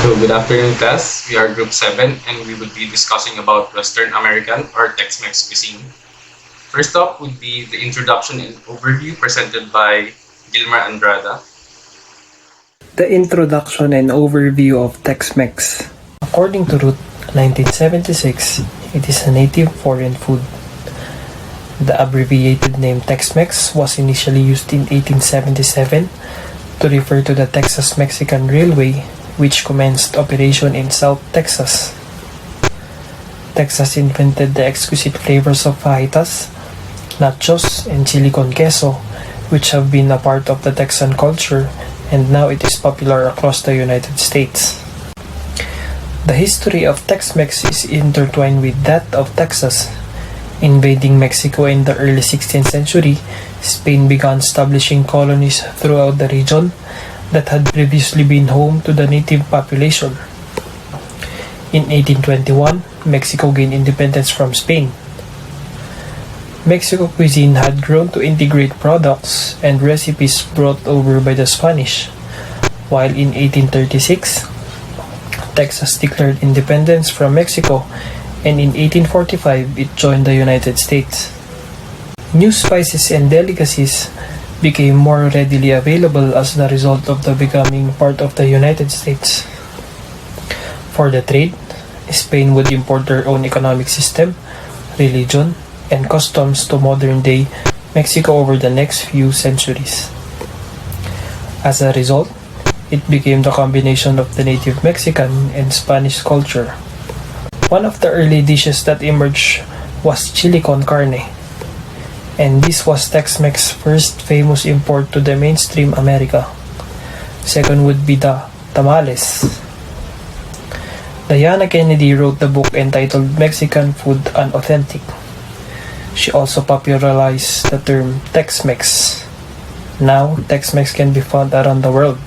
So good afternoon class, we are group 7 and we will be discussing about Western American or Tex-Mex cuisine. First up would be the introduction and overview presented by Gilmar Andrada. The introduction and overview of Tex-Mex. According to Root 1976, it is a native foreign food. The abbreviated name Tex-Mex was initially used in 1877 to refer to the Texas-Mexican Railway, which commenced operation in South Texas. Texas invented the exquisite flavors of fajitas, nachos, and chili con queso, which have been a part of the Texan culture, and now it is popular across the United States. The history of Tex-Mex is intertwined with that of Texas. Invading Mexico in the early 16th century, Spain began establishing colonies throughout the region that had previously been home to the native population. In 1821, Mexico gained independence from Spain. Mexico cuisine had grown to integrate products and recipes brought over by the Spanish, while in 1836, Texas declared independence from Mexico, and in 1845, it joined the United States. New spices and delicacies became more readily available as the result of the becoming part of the United States. For the trade, Spain would import their own economic system, religion, and customs to modern-day Mexico over the next few centuries. As a result, it became the combination of the native Mexican and Spanish culture. One of the early dishes that emerged was chili con carne, and this was Tex-Mex's first famous import to the mainstream America. Second would be the tamales. Diana Kennedy wrote the book entitled Mexican Food Unauthentic. She also popularized the term Tex-Mex. Now, Tex-Mex can be found around the world.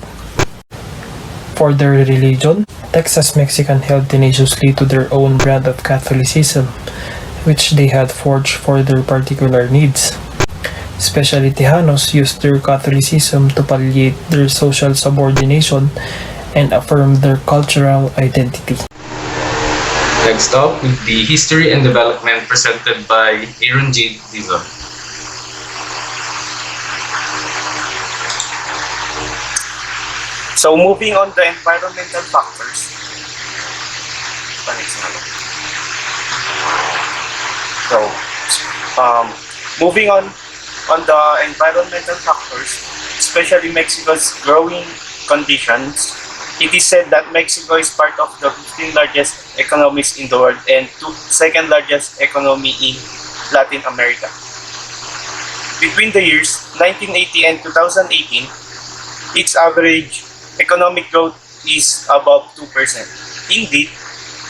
For their religion, Texas Mexican held tenaciously to their own brand of Catholicism, which they had forged for their particular needs. Especially Tejanos used their Catholicism to palliate their social subordination and affirm their cultural identity. Next up would be history and development presented by Aaron J. Dizon. So moving on the environmental factors. So moving on the environmental factors, especially Mexico's growing conditions, it is said that Mexico is part of the 15 largest economies in the world and second largest economy in Latin America. Between the years 1980 and 2018, its average economic growth is above 2%. Indeed,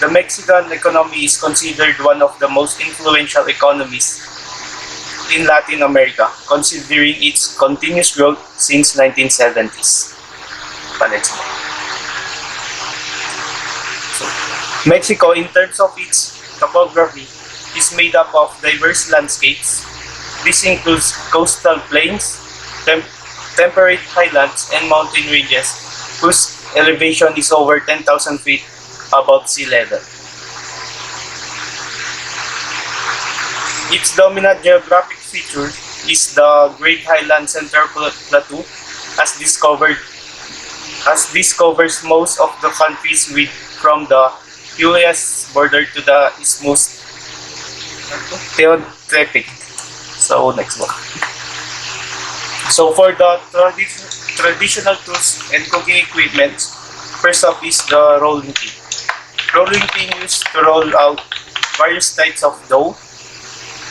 the Mexican economy is considered one of the most influential economies in Latin America, considering its continuous growth since 1970s. So, Mexico, in terms of its topography, is made up of diverse landscapes. This includes coastal plains, temperate highlands, and mountain ranges whose elevation is over 10,000 feet above sea level. Its dominant geographic feature is the Great Highland Central Plateau, as discovers most of the countries from the US border to the Isthmus Teotihuacan. So next one. So for the traditional tools and cooking equipment, first up is the rolling pin. Rolling pin used to roll out various types of dough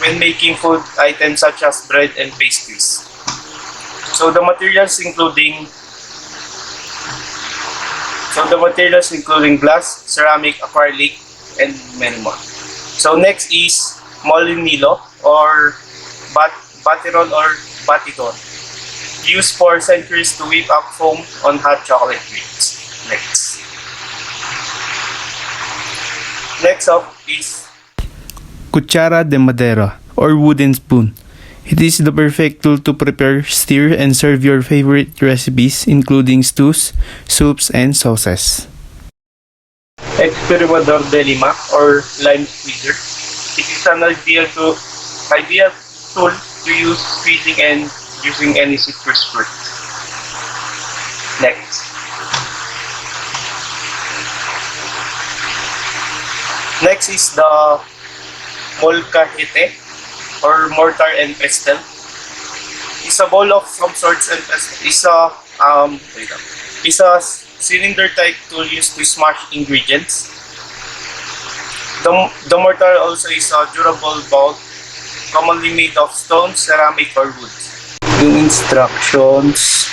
when making food items such as bread and pastries. So the materials including glass, ceramic, acrylic, and many more. So next is molinillo or batidor or batidor, used for centuries to whip up foam on hot chocolate drinks. Next up is Cuchara de madera or wooden spoon. It is the perfect tool to prepare, stir, and serve your favorite recipes including stews, soups, and sauces. Experimador de Lima or lime squeezer. It is an ideal tool to use squeezing and using any citrus fruit. Next. Next is the molcajete or mortar and pestle. It's a bowl of some sorts and pestle. It's a cylinder type tool used to smash ingredients. The mortar also is a durable bowl, commonly made of stone, ceramic, or wood. Yung instructions.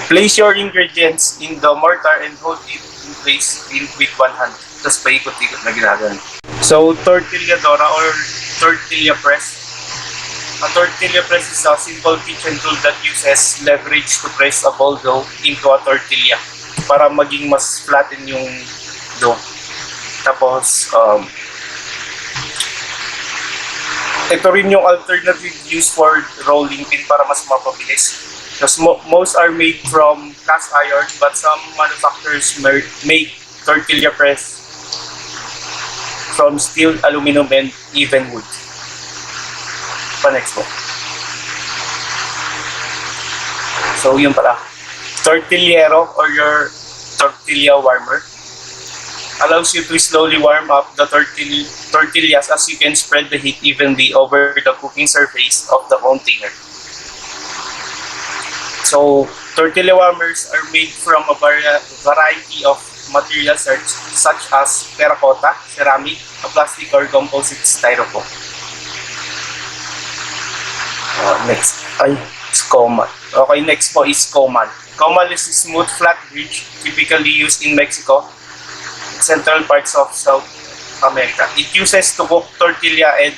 Place your ingredients in the mortar and hold it in place with one hand. Tapos paikot-ikot na ginagawa. So, tortilladora or tortilla press. A tortilla press is a simple kitchen tool that uses leverage to press a ball dough into a tortilla para maging mas flatten yung dough. Tapos, ito rin yung alternative use for rolling pin para mas mapabilis. Because most are made from cast iron, but some manufacturers make tortilla press from steel, aluminum, and even wood. Next po. So, yun pala. Tortillero or your tortilla warmer allows you to slowly warm up the tortillas as you can spread the heat evenly over the cooking surface of the container. So, tortilla warmers are made from a variety of materials such as terracotta, ceramic, a plastic or composite styrofoam. Next ay comal. Okay, next po is comal. Comal is a smooth flat bridge typically used in Mexico, central parts of South America. It uses to cook tortilla and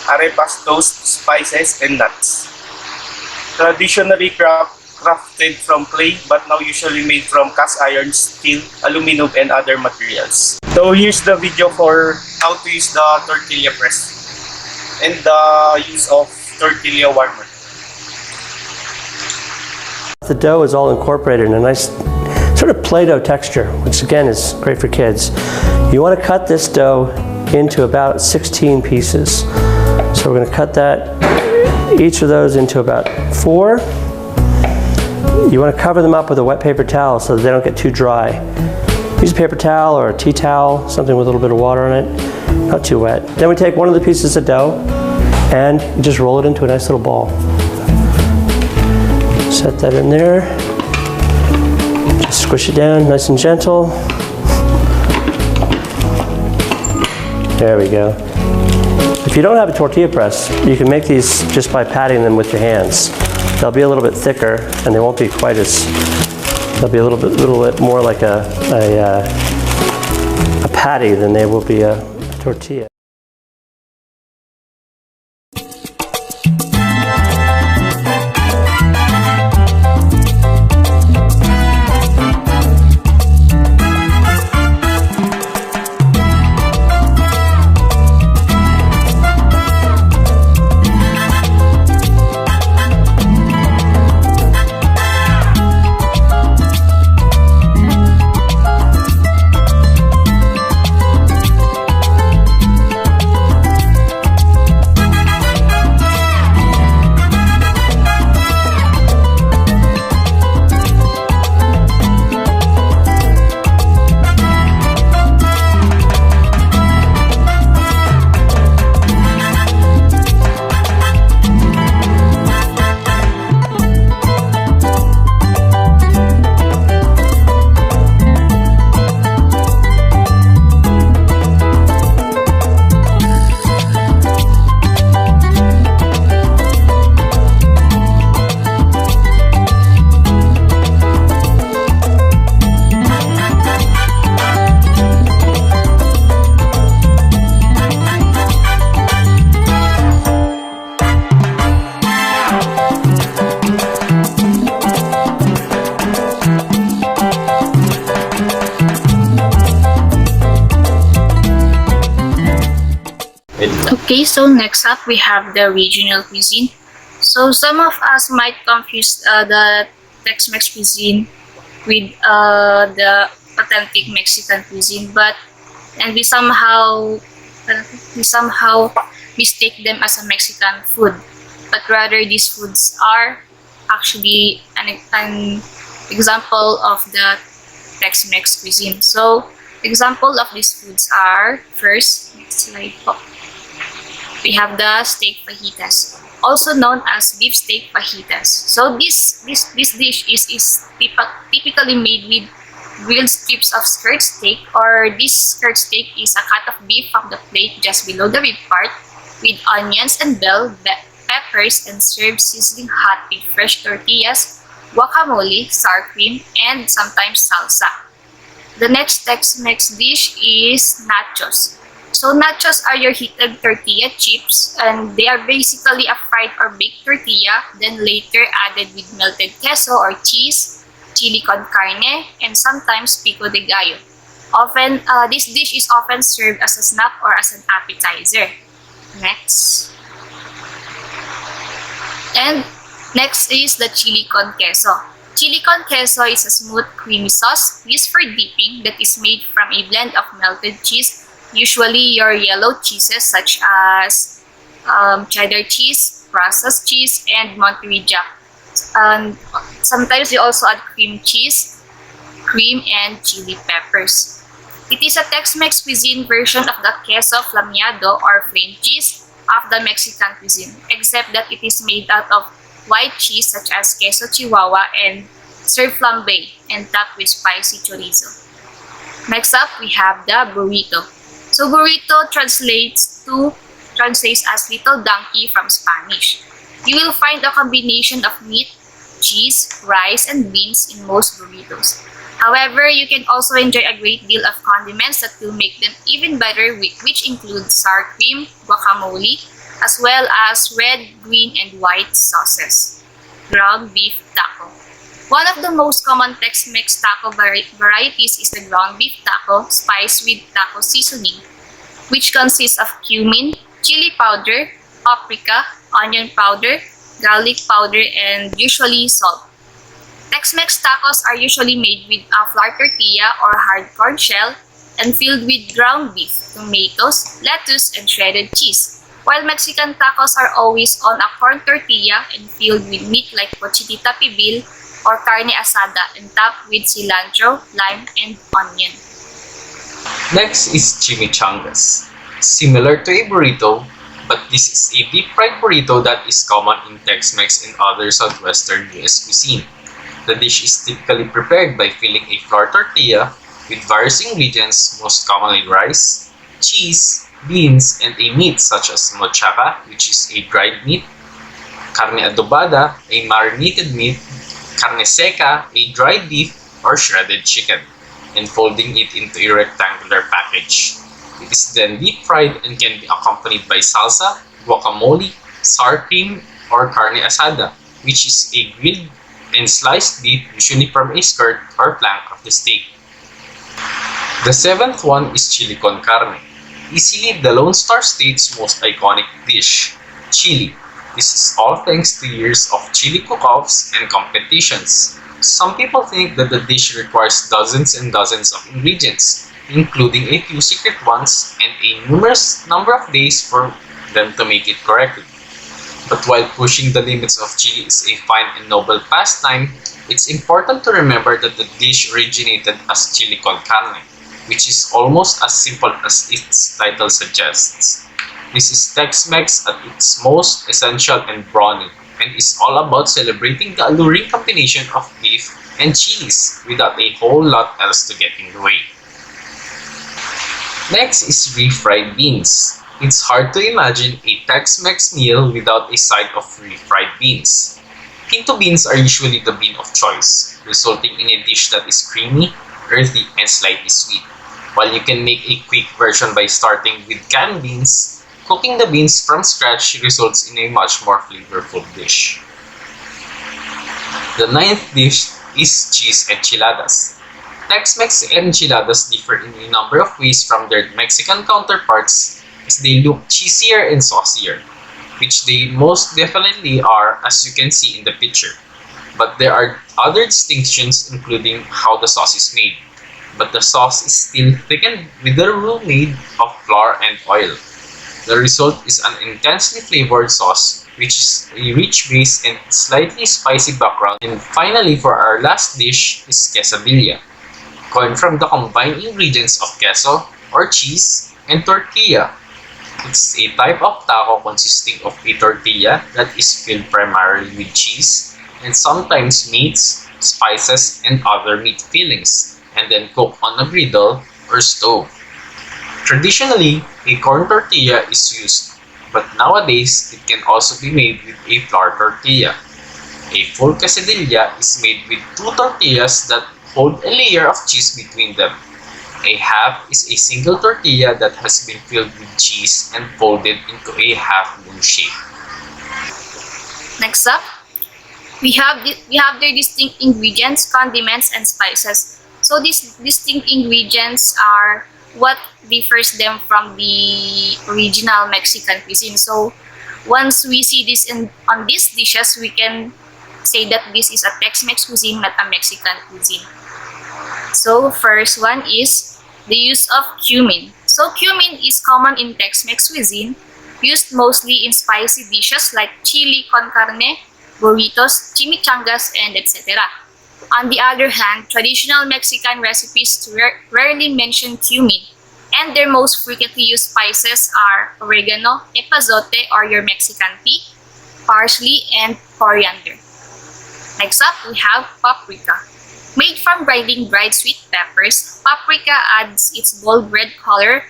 arepas, toast, spices, and nuts. Traditionally crafted from clay, but now usually made from cast iron, steel, aluminum, and other materials. So here's the video for how to use the tortilla press and the use of tortilla warmer. The dough is all incorporated in a nice sort of Play-Doh texture, which again is great for kids. You want to cut this dough into about 16 pieces. So we're going to cut each of those into about 4. You want to cover them up with a wet paper towel so that they don't get too dry. Use a paper towel or a tea towel, something with a little bit of water on it, not too wet. Then we take one of the pieces of dough and just roll it into a nice little ball. Set that in there. Just squish it down nice and gentle. There we go. If you don't have a tortilla press, you can make these just by patting them with your hands. They'll be a little bit thicker and they won't be quite as, they'll be a little bit more like a patty than they will be a tortilla. Okay, so next up we have the regional cuisine. So some of us might confuse the Tex-Mex cuisine with the authentic Mexican cuisine, but and we somehow mistake them as a Mexican food, but rather these foods are actually an example of the Tex-Mex cuisine. So, example of these foods are, first, next slide po. We have the steak fajitas, also known as beef steak fajitas. So this dish is typically made with grilled strips of skirt steak, or this skirt steak is a cut of beef from the plate just below the rib part, with onions and bell peppers, and served sizzling hot with fresh tortillas, guacamole, sour cream, and sometimes salsa. The next Tex-Mex dish is nachos. So nachos are your heated tortilla chips, and they are basically a fried or baked tortilla, then later added with melted queso or cheese, chili con carne, and sometimes pico de gallo. Often, this dish is often served as a snack or as an appetizer. Next. And next is the chili con queso. Chili con queso is a smooth, creamy sauce used for dipping that is made from a blend of melted cheese, usually your yellow cheeses such as cheddar cheese, processed cheese, and Monterey Jack. And sometimes we also add cream cheese, cream, and chili peppers. It is a Tex-Mex cuisine version of the queso flameado or flame cheese of the Mexican cuisine, except that it is made out of white cheese such as queso chihuahua and served flambe and topped with spicy chorizo. Next up, we have the burrito. So burrito translates as little donkey from Spanish. You will find a combination of meat, cheese, rice, and beans in most burritos. However, you can also enjoy a great deal of condiments that will make them even better, which include sour cream, guacamole, as well as red, green, and white sauces. Ground beef taco. One of the most common Tex-Mex taco varieties is the ground beef taco spiced with taco seasoning, which consists of cumin, chili powder, paprika, onion powder, garlic powder, and usually salt. Tex-Mex tacos are usually made with a flour tortilla or hard corn shell and filled with ground beef, tomatoes, lettuce, and shredded cheese, while Mexican tacos are always on a corn tortilla and filled with meat like cochinita pibil or carne asada and topped with cilantro, lime, and onion. Next is chimichangas. Similar to a burrito, but this is a deep fried burrito that is common in Tex-Mex and other southwestern US cuisine. The dish is typically prepared by filling a flour tortilla with various ingredients, most commonly rice, cheese, beans, and a meat such as mochapa, which is a dried meat, carne adobada, a marinated meat, carne seca, a dried beef or shredded chicken, and folding it into a rectangular package. It is then deep fried and can be accompanied by salsa, guacamole, sour cream, or carne asada, which is a grilled and sliced beef usually from a skirt or flank of the steak. The seventh one is chili con carne, easily the Lone Star State's most iconic dish, chili. This is all thanks to years of chili cook-offs and competitions. Some people think that the dish requires dozens and dozens of ingredients, including a few secret ones and a numerous number of days for them to make it correctly. But while pushing the limits of chili is a fine and noble pastime, it's important to remember that the dish originated as chili con carne, which is almost as simple as its title suggests. This is Tex-Mex at its most essential and brawny, and is all about celebrating the alluring combination of beef and chilies without a whole lot else to get in the way. Next is refried beans. It's hard to imagine a Tex-Mex meal without a side of refried beans. Pinto beans are usually the bean of choice, resulting in a dish that is creamy, earthy, and slightly sweet. While you can make a quick version by starting with canned beans, cooking the beans from scratch results in a much more flavorful dish. The ninth dish is cheese enchiladas. Tex-Mex enchiladas differ in a number of ways from their Mexican counterparts, as they look cheesier and saucier, which they most definitely are, as you can see in the picture. But there are other distinctions, including how the sauce is made. But the sauce is still thickened with the roux made of flour and oil. The result is an intensely flavored sauce, which is a rich base and slightly spicy background. And finally, for our last dish is quesadilla, coined from the combined ingredients of queso or cheese and tortilla. It's a type of taco consisting of a tortilla that is filled primarily with cheese and sometimes meats, spices, and other meat fillings, and then cooked on a griddle or stove. Traditionally, a corn tortilla is used, but nowadays it can also be made with a flour tortilla. A full quesadilla is made with two tortillas that hold a layer of cheese between them. A half is a single tortilla that has been filled with cheese and folded into a half moon shape. Next up, we have their distinct ingredients, condiments, and spices. So these distinct ingredients are what differs them from the original Mexican cuisine. So once we see this on these dishes, we can say that this is a Tex-Mex cuisine, not a Mexican cuisine. So first one is the use of cumin. So cumin is common in Tex-Mex cuisine, used mostly in spicy dishes like chili con carne, burritos, chimichangas, and etc. On the other hand, traditional Mexican recipes rarely mention cumin, and their most frequently used spices are oregano, epazote or your Mexican tea, parsley, and coriander. Next up, we have paprika. Made from grinding dried sweet peppers, paprika adds its bold red color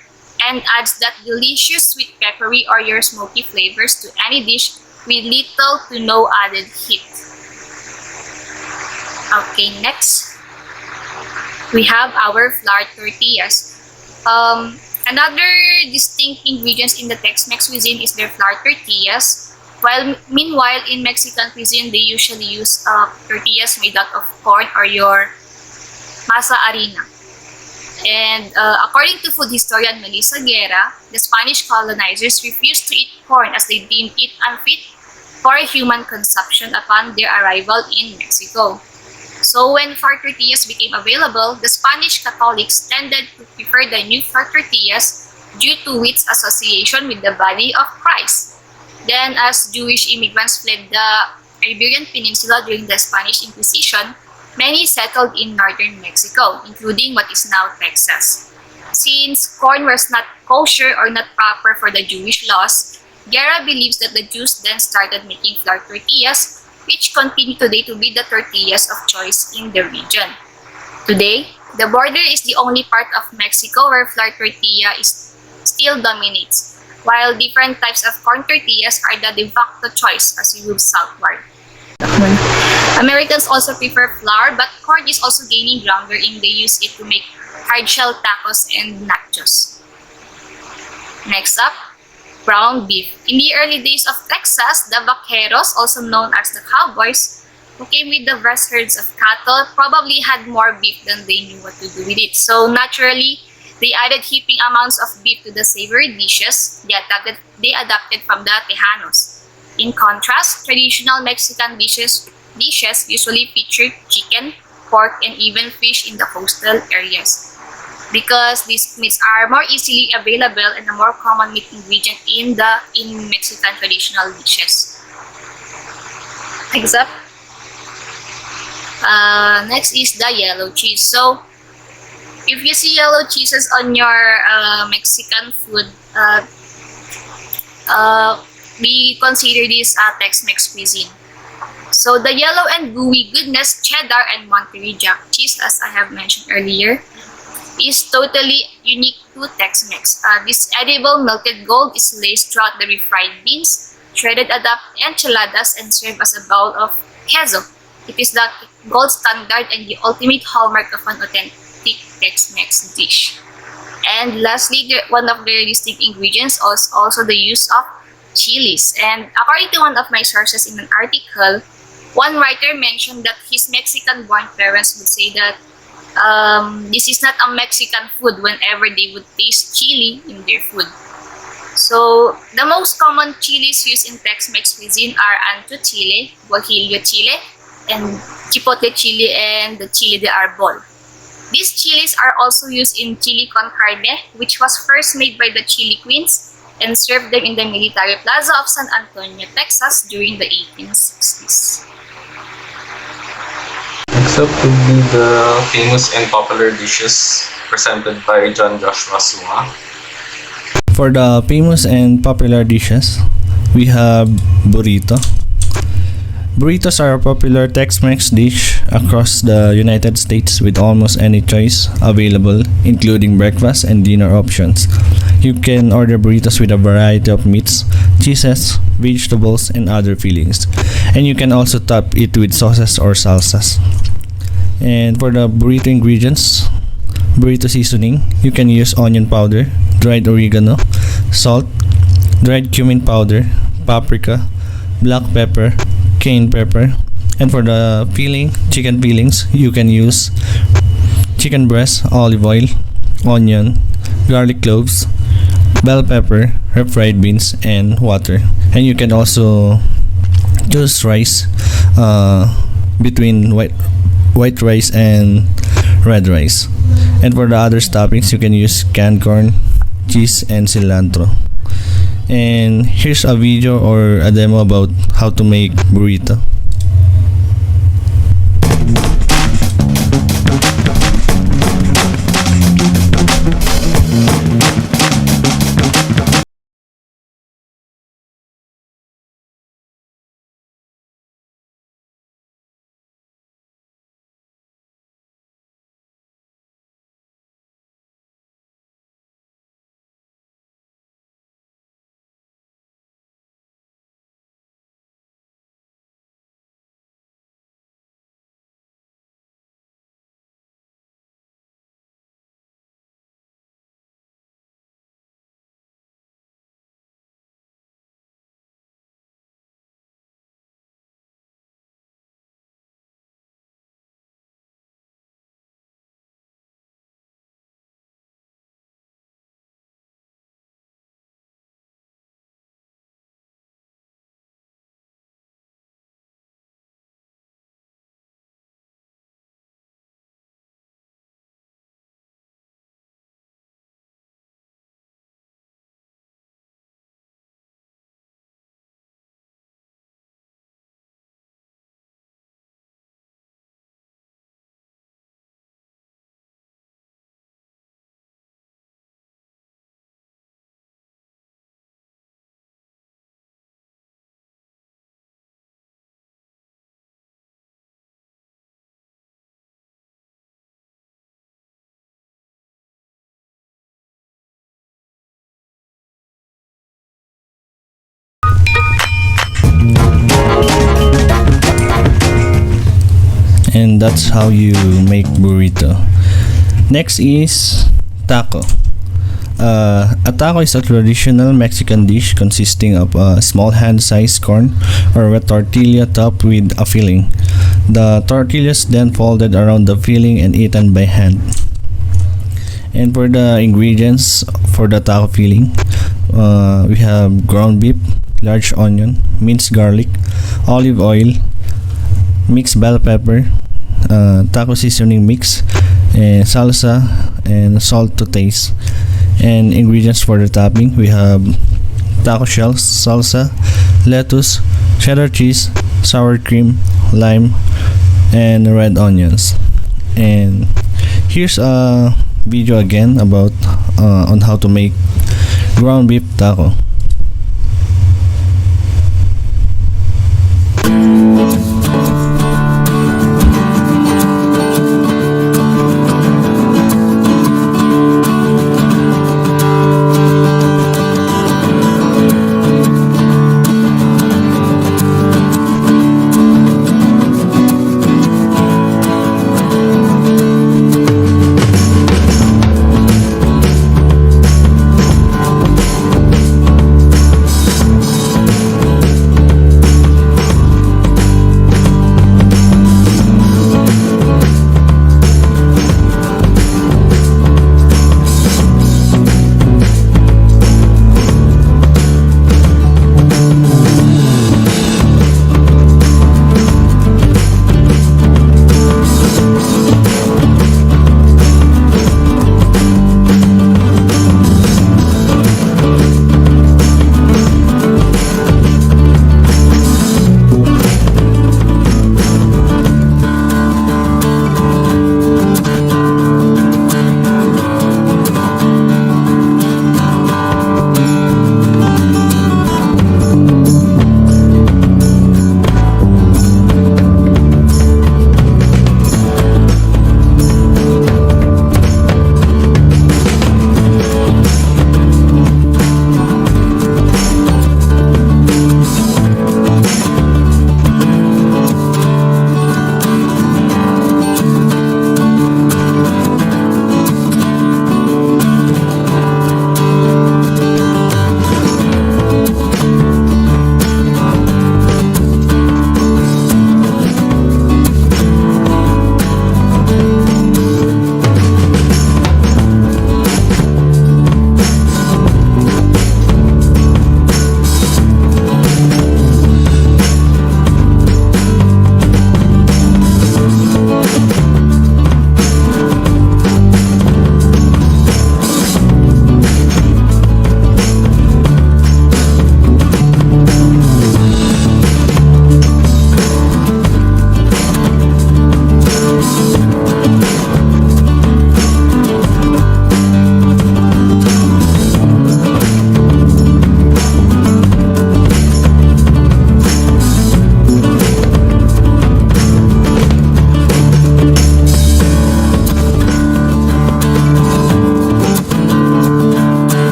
and adds that delicious sweet peppery or your smoky flavors to any dish with little to no added heat. Okay, next, we have our flour tortillas. Another distinct ingredients in the Tex-Mex cuisine is their flour tortillas. Meanwhile, in Mexican cuisine, they usually use tortillas made out of corn or your masa harina. And according to food historian Melissa Guerra, the Spanish colonizers refused to eat corn as they deemed it unfit for human consumption upon their arrival in Mexico. So when flour tortillas became available, the Spanish Catholics tended to prefer the new flour tortillas due to its association with the body of Christ. Then, as Jewish immigrants fled the Iberian Peninsula during the Spanish Inquisition, many settled in northern Mexico, including what is now Texas. Since corn was not kosher or not proper for the Jewish laws, Guerra believes that the Jews then started making flour tortillas, which continue today to be the tortillas of choice in the region. Today, the border is the only part of Mexico where flour tortilla still dominates, while different types of corn tortillas are the de facto choice as you move southward. Americans also prefer flour, but corn is also gaining ground wherein they use it to make hard-shell tacos and nachos. Next up, ground beef. In the early days of Texas, the vaqueros, also known as the cowboys, who came with the vast herds of cattle, probably had more beef than they knew what to do with it. So naturally, they added heaping amounts of beef to the savory dishes they adapted from the Tejanos. In contrast, traditional Mexican dishes usually featured chicken, pork, and even fish in the coastal areas, because these meats are more easily available and a more common meat ingredient in Mexican traditional dishes. Next is the yellow cheese. So, if you see yellow cheeses on your Mexican food, we consider this Tex-Mex cuisine. So the yellow and gooey goodness, cheddar and Monterey Jack cheese, as I have mentioned earlier, is totally unique to Tex-Mex. This edible melted gold is laced throughout the refried beans, shredded enchiladas, and served as a bowl of queso. It is the gold standard and the ultimate hallmark of an authentic Tex-Mex dish. And lastly, one of their distinct ingredients is also the use of chilies. And according to one of my sources in an article, one writer mentioned that his Mexican-born parents would say that this is not a Mexican food whenever they would taste chili in their food. So, the most common chilies used in Tex-Mex cuisine are ancho chile, guajillo chile, and chipotle chili and the chili de arbol. These chilies are also used in chili con carne, which was first made by the Chili Queens and served them in the Military Plaza of San Antonio, Texas during the 1860s. Next up would be the famous and popular dishes presented by John Joshua Suma. For the famous and popular dishes, we have burrito. Burritos are a popular Tex-Mex dish across the United States with almost any choice available, including breakfast and dinner options. You can order burritos with a variety of meats, cheeses, vegetables, and other fillings. And you can also top it with sauces or salsas. And for the burrito ingredients, burrito seasoning, you can use onion powder, dried oregano, salt, dried cumin powder, paprika, black pepper, cayenne pepper. And for the filling, chicken fillings, you can use chicken breast, olive oil, onion, garlic cloves, bell pepper, refried beans, and water. And you can also choose rice between white rice and red rice. And for the other toppings, you can use canned corn, cheese, and cilantro. And here's a video or a demo about how to make burrito. And that's how you make burrito. Next is taco. A taco is a traditional Mexican dish consisting of a small hand-sized corn or wet tortilla topped with a filling. The tortilla is then folded around the filling and eaten by hand. And for the ingredients for the taco filling, we have ground beef, large onion, minced garlic, olive oil, mixed bell pepper, taco seasoning mix, and salsa and salt to taste. And ingredients for the topping, we have taco shells, salsa, lettuce, cheddar cheese, sour cream, lime, and red onions. And here's a video again about on how to make ground beef taco.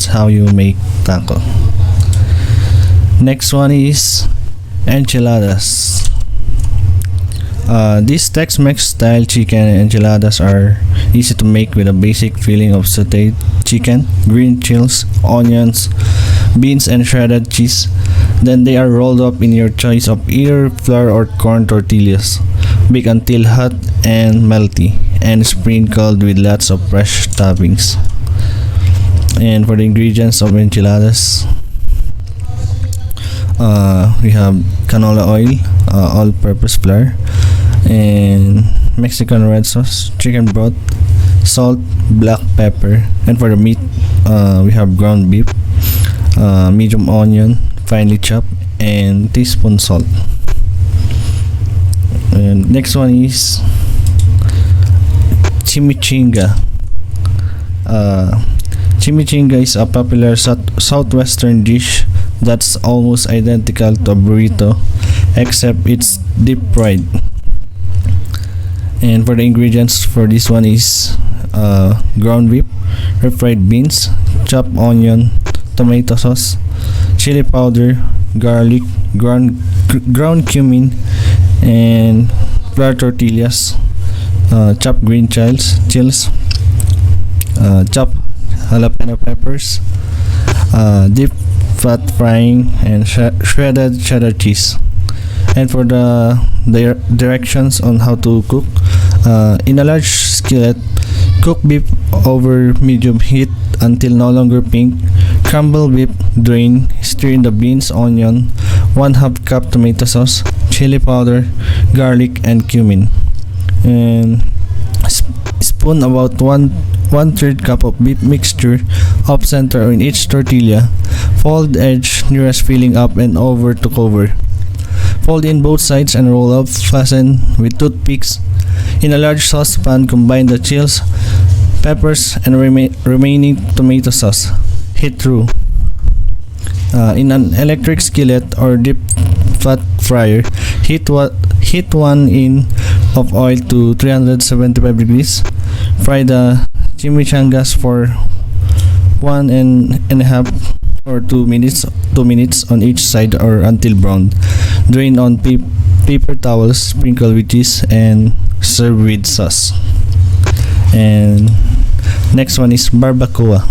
that's how you make taco. Next one is enchiladas. These Tex-Mex style chicken enchiladas are easy to make with a basic filling of sauteed chicken, green chilies, onions, beans, and shredded cheese. Then they are rolled up in your choice of either flour or corn tortillas. Bake until hot and melty, and sprinkled with lots of fresh toppings. And for the ingredients of enchiladas, we have canola oil, all-purpose flour, and Mexican red sauce, chicken broth, salt, black pepper, and for the meat, we have ground beef, medium onion, finely chopped, and teaspoon salt. And next one is chimichinga. Chimichinga is a popular southwestern dish that's almost identical to a burrito, except it's deep fried. And for the ingredients for this one is ground beef, refried beans, chopped onion, tomato sauce, chili powder, garlic, ground cumin, and flour tortillas, chopped green chilies, chopped jalapeno peppers, deep fat frying, and shredded cheddar cheese. And for the directions on how to cook, in a large skillet, cook beef over medium heat until no longer pink. Crumble beef, drain, stir in the beans, onion, 1/2 cup tomato sauce, chili powder, garlic, and cumin. And spoon about one-third cup of beef mixture off center in each tortilla. Fold edge nearest filling up and over to cover. Fold in both sides and roll up. Fasten with toothpicks. In a large saucepan, combine the chilies, peppers, and remaining tomato sauce. Heat through. In an electric skillet or deep fat fryer, heat 1 in of oil to 375 degrees. Fry the chimichangas for 1.5 or 2 minutes on each side or until brown. Drain on paper towels, sprinkle with cheese, and serve with sauce. And next one is barbacoa.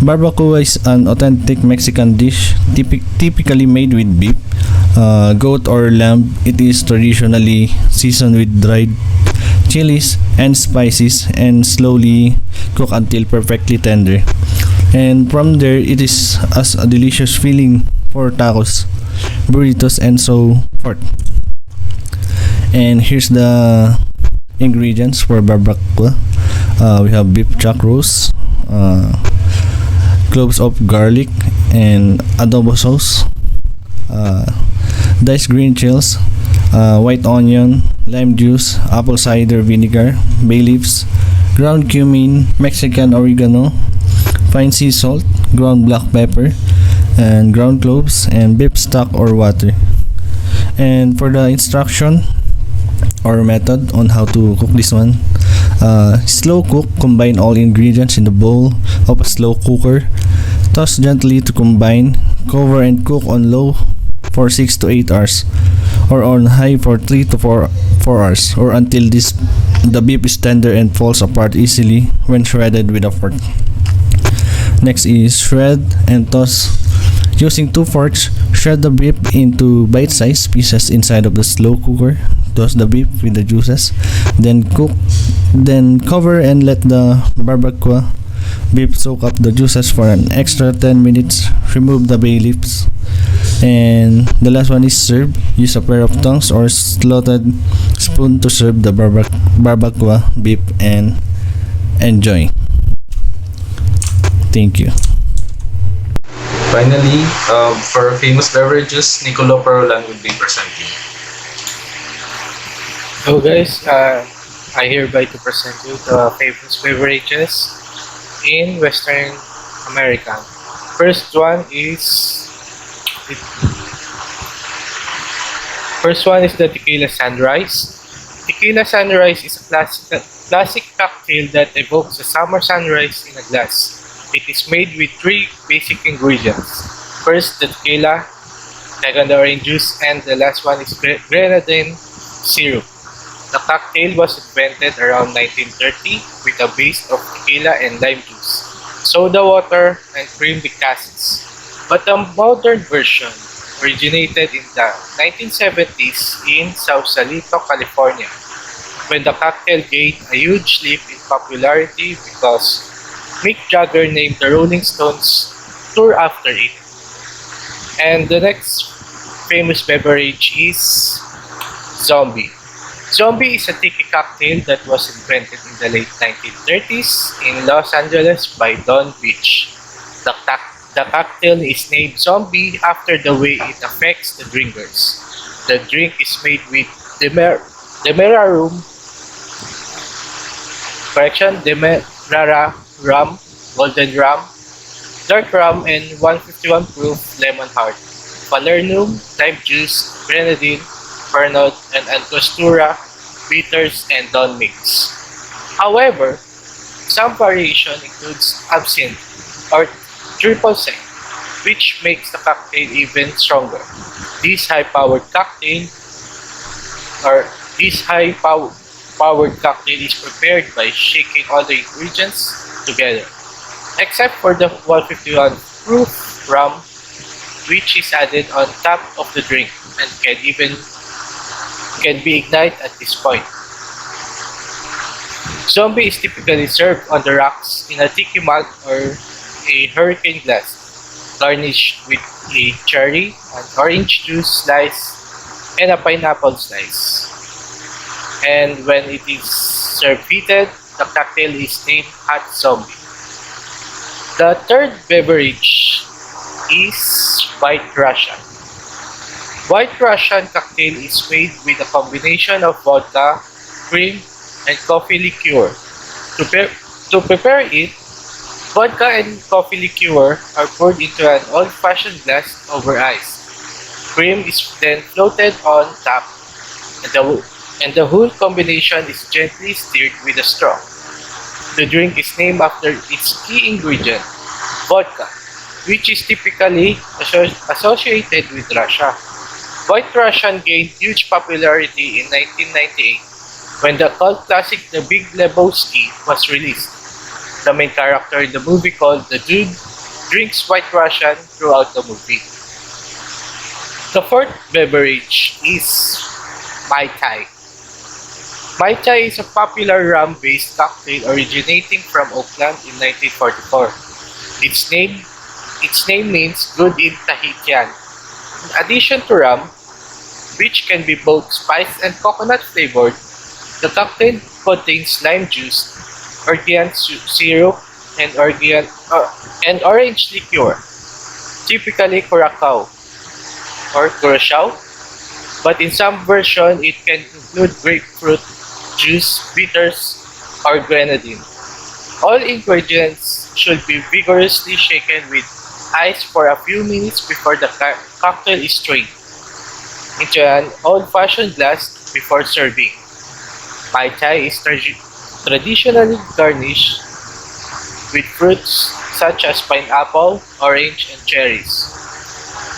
Barbacoa is an authentic Mexican dish typically made with beef, goat, or lamb. It is traditionally seasoned with dried chilies and spices and slowly cooked until perfectly tender. And from there, it is as a delicious filling for tacos, burritos, and so forth. And here's the ingredients for barbacoa. We have beef chuck roast, cloves of garlic, and adobo sauce, diced green chilies, white onion, lime juice, apple cider vinegar, bay leaves, ground cumin, Mexican oregano, fine sea salt, ground black pepper, and ground cloves, and beef stock or water. And for the instruction or method on how to cook this one, slow cook, combine all ingredients in the bowl of a slow cooker, toss gently to combine, cover and cook on low for 6 to 8 hours, or on high for 3 to 4 hours, or until the beef is tender and falls apart easily when shredded with a fork. Next is shred and toss. Using 2 forks, shred the beef into bite-sized pieces inside of the slow cooker. Toss the beef with the juices, then cover and let the barbacoa beef soak up the juices for an extra 10 minutes. Remove the bay leaves. And the last one is serve. Use a pair of tongs or slotted spoon to serve the barbacoa beef and enjoy. Thank you. Finally, for famous beverages, Nicolo Parolan will be presenting. Hello guys, I hereby to present you the famous beverages in Western America. First one is the Tequila Sunrise. Tequila Sunrise is a classic cocktail that evokes a summer sunrise in a glass. It is made with three basic ingredients. First, the tequila, second, the orange juice, and the last one is grenadine syrup. The cocktail was invented around 1930 with a base of tequila and lime juice, soda water, and cream decassis. But the modern version originated in the 1970s in Sausalito, California, when the cocktail gained a huge leap in popularity because Mick Jagger named the Rolling Stones tour after it. And the next famous beverage is Zombie. Zombie is a tiki cocktail that was invented in the late 1930s in Los Angeles by Don Beach. The cocktail is named Zombie after the way it affects the drinkers. The drink is made with Demerara rum, golden rum, dark rum, and 151 proof lemon heart, falernum, lime juice, grenadine, Pernod, and Angostura, bitters, and Don mix. However, some variation includes absinthe or triple sec, which makes the cocktail even stronger. This high-powered cocktail is prepared by shaking all the ingredients together, except for the 151 proof rum, which is added on top of the drink and can be ignited at this point. Zombie is typically served on the rocks in a tiki mug or a hurricane glass, garnished with a cherry, an orange juice slice, and a pineapple slice. And when it is served heated, the cocktail is named Hot Zombie. The third beverage is White Russian. White Russian cocktail is made with a combination of vodka, cream, and coffee liqueur. To prepare it, vodka and coffee liqueur are poured into an old-fashioned glass over ice. Cream is then floated on top, and the whole combination is gently stirred with a straw. The drink is named after its key ingredient, vodka, which is typically associated with Russia. White Russian gained huge popularity in 1998 when the cult classic The Big Lebowski was released. The main character in the movie, called the Dude, drinks White Russian throughout the movie. The fourth beverage is Mai Tai. Mai Tai is a popular rum-based cocktail originating from Oakland in 1944. Its name means good in Tahitian. In addition to rum, which can be both spiced and coconut flavored, the cocktail contains lime juice, Orgean syrup, and orange liqueur, typically Curacao or Curacao, but in some versions it can include grapefruit juice, bitters, or grenadine. All ingredients should be vigorously shaken with ice for a few minutes before the cocktail is strained into an old-fashioned glass before serving. Mai Tai is traditionally garnished with fruits such as pineapple, orange, and cherries.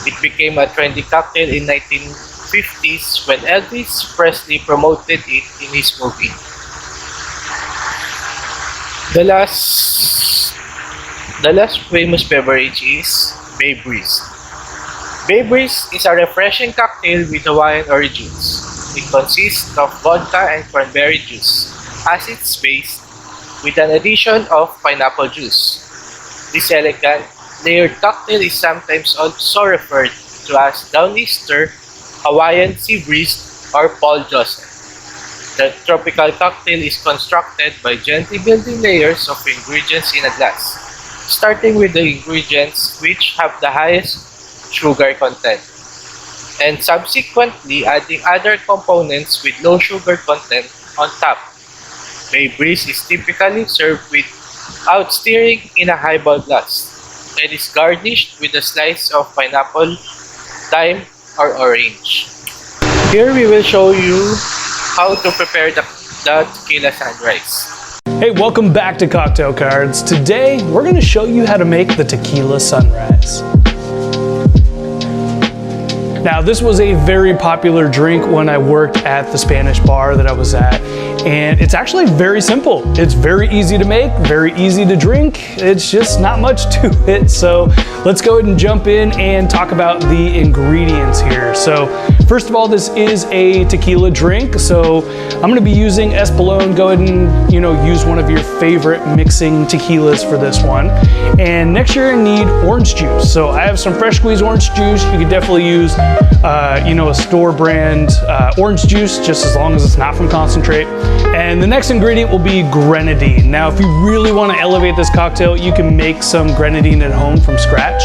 It became a trendy cocktail in 1950s when Elvis Presley promoted it in his movie. The last famous beverage is Bay Breeze. Bay Breeze is a refreshing cocktail with Hawaiian origins. It consists of vodka and cranberry juice as its base, with an addition of pineapple juice. This elegant, layered cocktail is sometimes also referred to as Downeaster, Hawaiian Sea Breeze, or Paul Joseph. The tropical cocktail is constructed by gently building layers of ingredients in a glass, starting with the ingredients which have the highest sugar content, and subsequently adding other components with low sugar content on top. Bay Breeze is typically served without stirring in a highball glass, and is garnished with a slice of pineapple, lime, or orange. Here we will show you how to prepare the the tequila sunrise. Hey, welcome back to Cocktail Cards. Today, we're going to show you how to make the tequila sunrise. Now, this was a very popular drink when I worked at the Spanish bar that I was at, and it's actually very simple. It's very easy to make, very easy to drink. It's just not much to it. So let's go ahead and jump in and talk about the ingredients here. So first of all, this is a tequila drink. So I'm gonna be using Espolón. Go ahead and use one of your favorite mixing tequilas for this one. And next you're gonna need orange juice. So I have some fresh squeezed orange juice. You could definitely use a store brand orange juice, just as long as it's not from concentrate. And the next ingredient will be grenadine. Now, if you really want to elevate this cocktail, you can make some grenadine at home from scratch.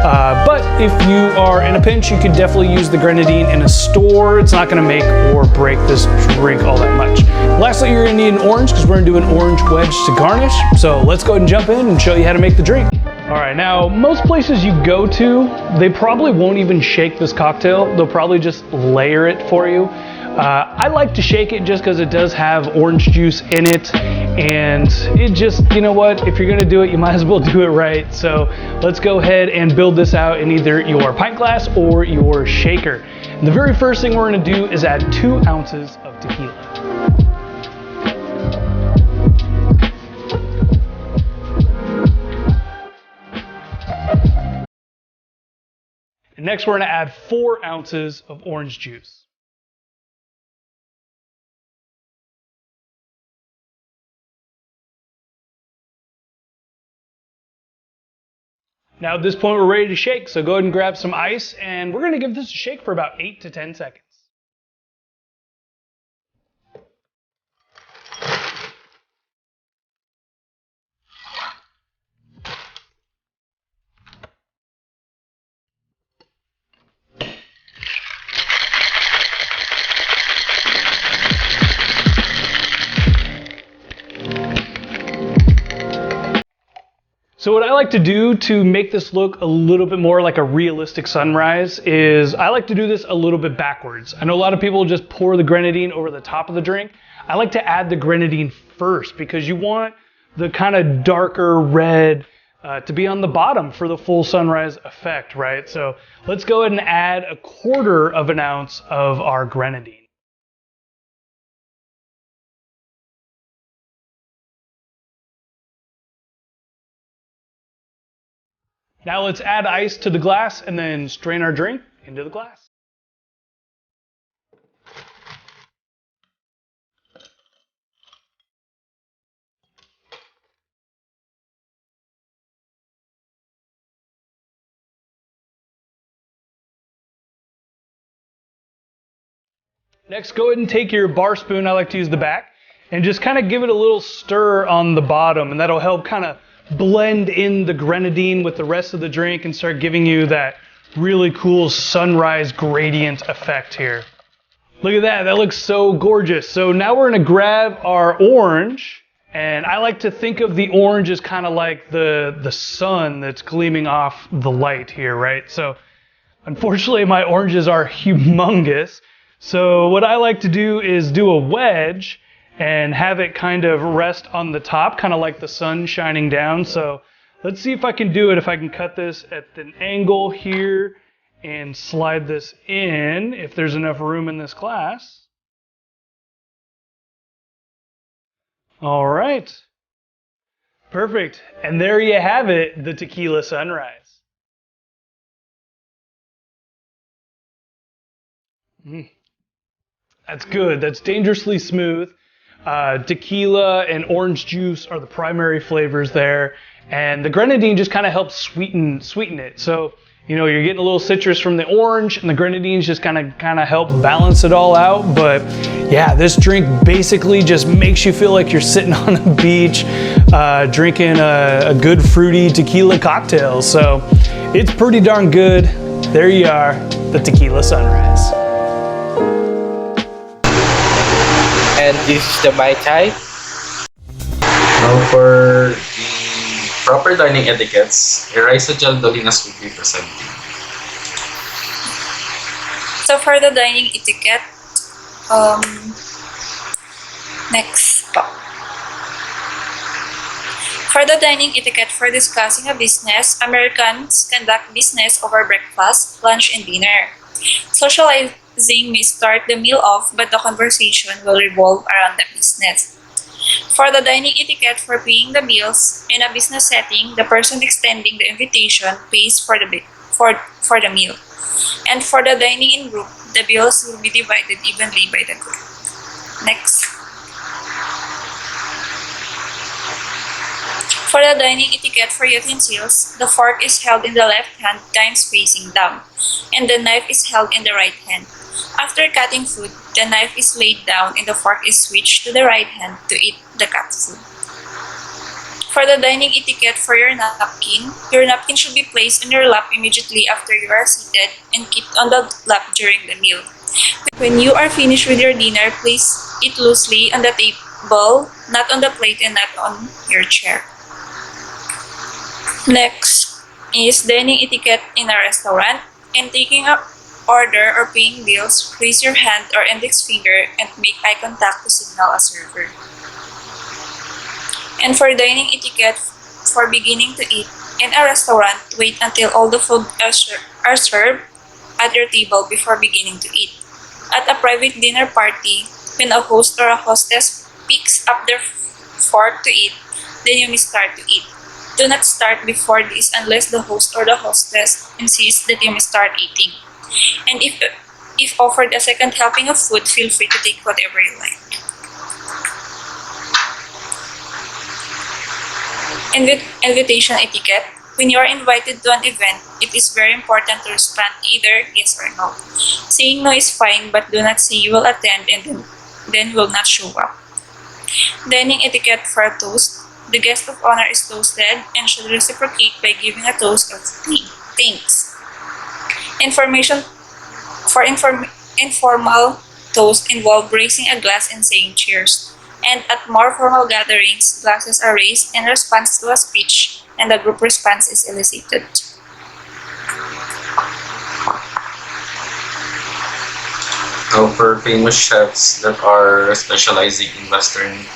But if you are in a pinch, you could definitely use the grenadine in a store. It's not going to make or break this drink all that much. Lastly, you're going to need an orange because we're going to do an orange wedge to garnish. So let's go ahead and jump in and show you how to make the drink. All right, now most places you go to, they probably won't even shake this cocktail. They'll probably just layer it for you. I like to shake it just because it does have orange juice in it, and it just, you know what, if you're gonna do it, you might as well do it right. So let's go ahead and build this out in either your pint glass or your shaker. And the very first thing we're gonna do is add 2 ounces of tequila. And next we're going to add 4 ounces of orange juice. Now at this point we're ready to shake, so go ahead and grab some ice, and we're going to give this a shake for about 8 to 10 seconds. So what I like to do to make this look a little bit more like a realistic sunrise is I like to do this a little bit backwards. I know a lot of people just pour the grenadine over the top of the drink. I like to add the grenadine first because you want the kind of darker red to be on the bottom for the full sunrise effect, right? So let's go ahead and add 1/4 ounce of our grenadine. Now let's add ice to the glass and then strain our drink into the glass. Next, go ahead and take your bar spoon, I like to use the back, and just kind of give it a little stir on the bottom, and that'll help kind of blend in the grenadine with the rest of the drink and start giving you that really cool sunrise gradient effect here. Look at that, that looks so gorgeous. So now we're gonna grab our orange, and I like to think of the orange as kind of like the sun that's gleaming off the light here, right? So unfortunately my oranges are humongous. So what I like to do is do a wedge and have it kind of rest on the top, kind of like the sun shining down. So let's see if I can do it, if I can cut this at an angle here and slide this in, if there's enough room in this glass. All right. Perfect. And there you have it, the tequila sunrise. That's good. That's dangerously smooth. Tequila and orange juice are the primary flavors there, and the grenadine just kind of helps sweeten it. So you're getting a little citrus from the orange, and the grenadines just kind of help balance it all out. But yeah, this drink basically just makes you feel like you're sitting on a beach drinking a good fruity tequila cocktail. So it's pretty darn good. There you are, the tequila sunrise. And this is the Mai Tai. Now for the proper dining etiquettes, a rice gel dolinas will be presented. So for the dining etiquette, Next po. For the dining etiquette for discussing a business, Americans conduct business over breakfast, lunch, and dinner. Socializing may start the meal off, but the conversation will revolve around the business. For the dining etiquette for paying the bills, in a business setting, the person extending the invitation pays for the meal. And for the dining in group, the bills will be divided evenly by the group. Next. For the dining etiquette for utensils, the fork is held in the left hand, times facing down, and the knife is held in the right hand. After cutting food, the knife is laid down and the fork is switched to the right hand to eat the cut food. For the dining etiquette for your napkin should be placed on your lap immediately after you are seated and kept on the lap during the meal. When you are finished with your dinner, place it loosely on the table, not on the plate and not on your chair. Next is dining etiquette in a restaurant. In taking an order or paying bills, raise your hand or index finger and make eye contact to signal a server. And for dining etiquette for beginning to eat, in a restaurant, wait until all the food are served at your table before beginning to eat. At a private dinner party, when a host or a hostess picks up their fork to eat, then you may start to eat. Do not start before this unless the host or the hostess insists that you may start eating. And if offered a second helping of food, feel free to take whatever you like. Invitation etiquette. When you are invited to an event, it is very important to respond either yes or no. Saying no is fine, but do not say you will attend and then will not show up. Dining etiquette for a toast. The guest of honor is toasted and should reciprocate by giving a toast of thanks. Informal toast involve raising a glass and saying cheers. And at more formal gatherings, glasses are raised in response to a speech and the group response is elicited. Now, for famous chefs that are specializing in Western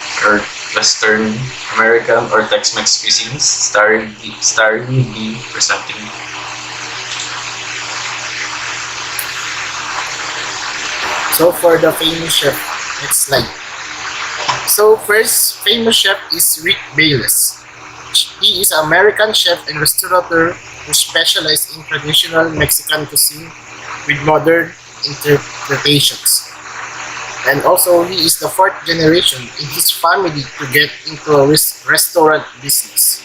American or Tex-Mex cuisines, starring B presenting. So for the famous chef, next slide. So first famous chef is Rick Bayless. He is an American chef and restaurateur who specializes in traditional Mexican cuisine with modern interpretations. And also, he is the fourth generation in his family to get into a restaurant business.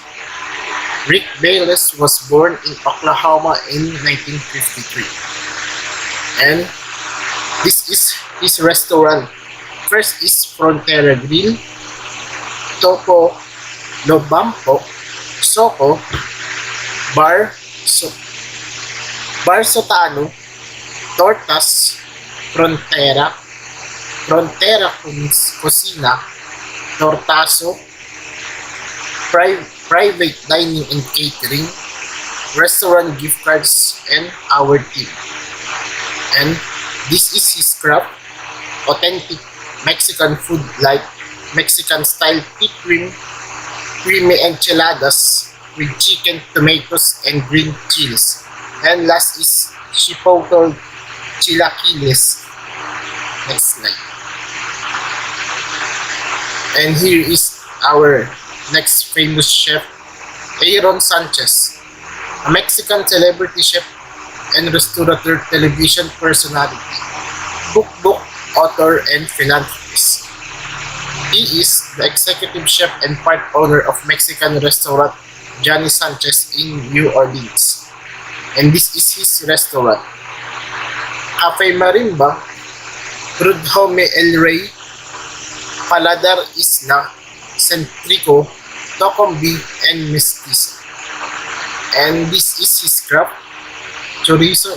Rick Bayless was born in Oklahoma in 1953. And this is his restaurant. First is Frontera Grill, Topo Lobampo, Soko, Bar Sotano, Tortas, Frontera Cocina, Tortaso, Private Dining and Catering, Restaurant Gift Cards, and Our Team. And this is his craft, authentic Mexican food like Mexican style pig creamy enchiladas with chicken, tomatoes, and green chilies. And last is chipotle chilaquiles. Next slide. And here is our next famous chef, Aaron Sanchez, a Mexican celebrity chef and restaurateur, television personality, cookbook author, and philanthropist. He is the executive chef and part owner of Mexican restaurant Johnny Sanchez in New Orleans. And this is his restaurant. Cafe Marimba, Prudhomme El Rey, Paladar Isla, Centrico, Tocombi, and Mestizo. And this is his craft, chorizo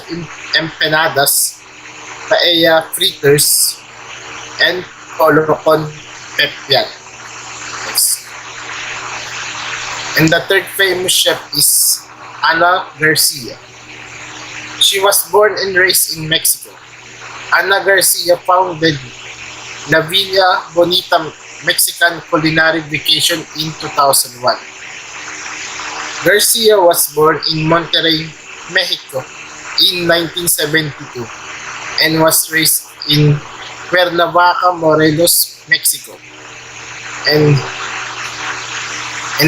empanadas, paella fritters, and colocon pepian. Yes. And the third famous chef is Ana Garcia. She was born and raised in Mexico. Ana Garcia founded La Villa Bonita Mexican Culinary Vacation in 2001. Garcia was born in Monterrey, Mexico in 1972 and was raised in Cuernavaca, Morelos, Mexico. And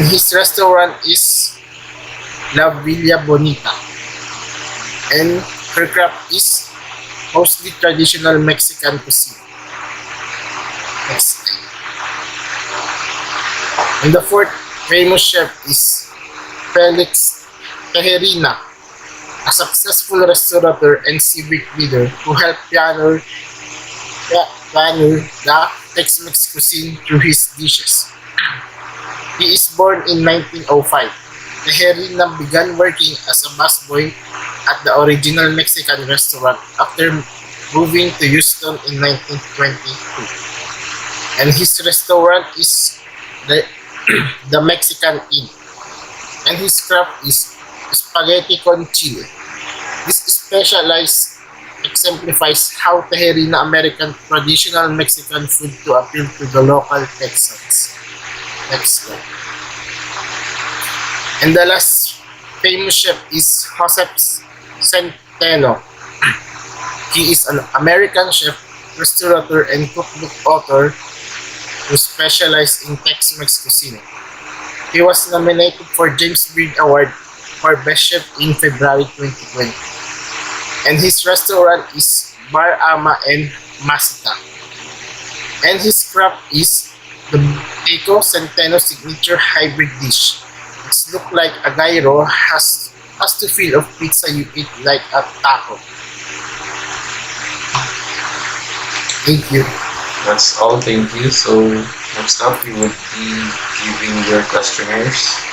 his restaurant is La Villa Bonita. And her craft is mostly traditional Mexican cuisine. Next slide. And the fourth famous chef is Felix Tejerina, a successful restaurateur and civic leader who helped pioneer the Tex-Mex cuisine through his dishes. He is born in 1905. Tejerina began working as a busboy at the original Mexican restaurant after moving to Houston in 1922. And his restaurant is the Mexican Inn. And his craft is spaghetti con chile. This specialized exemplifies how Tejerina American traditional Mexican food to appeal to the local Texans. Next slide. And the last famous chef is Josep Centeno. He is an American chef, restaurateur, and cookbook author who specializes in Tex-Mex cuisine. He was nominated for James Beard Award for Best Chef in February 2020. And his restaurant is Bar Ama and Masita. And his craft is the Pico Centeno signature hybrid dish. It looks like a gyro, has the feel of pizza you eat like a taco. Thank you. That's all. Thank you. So next up, we would be giving your questionnaires.